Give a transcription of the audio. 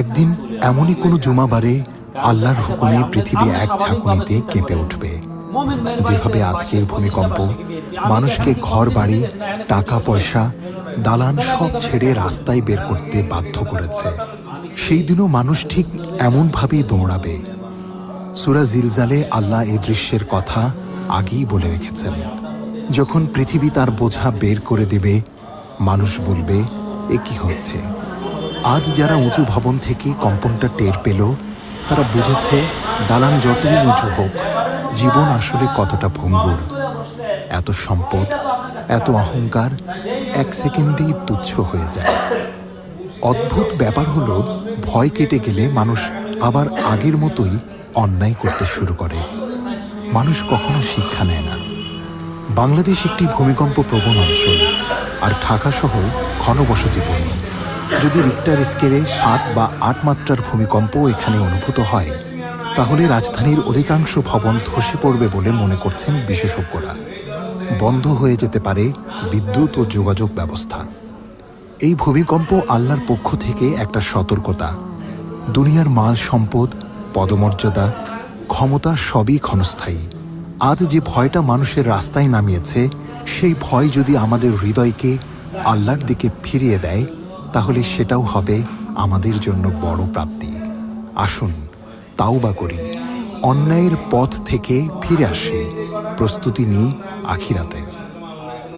একদিন এমনই কোনো জুমাবারে আল্লাহর হুকুমে পৃথিবী এক ঝাঁকুনিতে কেঁপে উঠবে। যেভাবে আজকের ভূমিকম্প মানুষকে ঘর বাড়ি, টাকা পয়সা, দালান সব ছেড়ে রাস্তায় বের করতে বাধ্য করেছে, সেই দিনও মানুষ ঠিক এমনভাবেই দৌড়াবে। সূরা জিলজালে আল্লাহ এই দৃশ্যের কথা আগেই বলে রেখেছেন। যখন পৃথিবী তার বোঝা বের করে দেবে, মানুষ বলবে, এ কি হচ্ছে? আজ যারা উঁচু ভবন থেকে কম্পনটা টের পেল, তারা বুঝেছে দালান যতই উঁচু হোক, জীবন আসলে কতটা ভঙ্গুর। এত সম্পদ, এত অহংকার এক সেকেন্ডেই তুচ্ছ হয়ে যায়। অদ্ভুত ব্যাপার হলো, ভয় কেটে গেলে মানুষ আবার আগের মতোই অন্যায় করতে শুরু করে। মানুষ কখনো শিক্ষা নেয় না। বাংলাদেশ একটি ভূমিকম্প প্রবণ অঞ্চল, আর ঢাকা শহর ঘনবসতিপূর্ণ। যদি রিক্টার স্কেলে ৭ বা ৮ মাত্রার ভূমিকম্প এখানে অনুভূত হয়, তাহলে রাজধানীর অধিকাংশ ভবন ধসে পড়বে বলে মনে করছেন বিশেষজ্ঞরা। বন্ধ হয়ে যেতে পারে বিদ্যুৎ ও যোগাযোগ ব্যবস্থা। এই ভূমিকম্প আল্লাহর পক্ষ থেকে একটা সতর্কতা। দুনিয়ার মাল সম্পদ, পদমর্যাদা, ক্ষমতা সবই ক্ষণস্থায়ী। আজ যে ভয়টা মানুষের রাস্তায় নামিয়েছে, সেই ভয় যদি আমাদের হৃদয়কে আল্লাহর দিকে ফিরিয়ে দেয়, তাহলে সেটাও হবে আমাদের জন্য বড় প্রাপ্তি। আসুন তাওবা করি, অন্যায়ের পথ থেকে ফিরে আসি, প্রস্তুতি নিই আখিরাতের।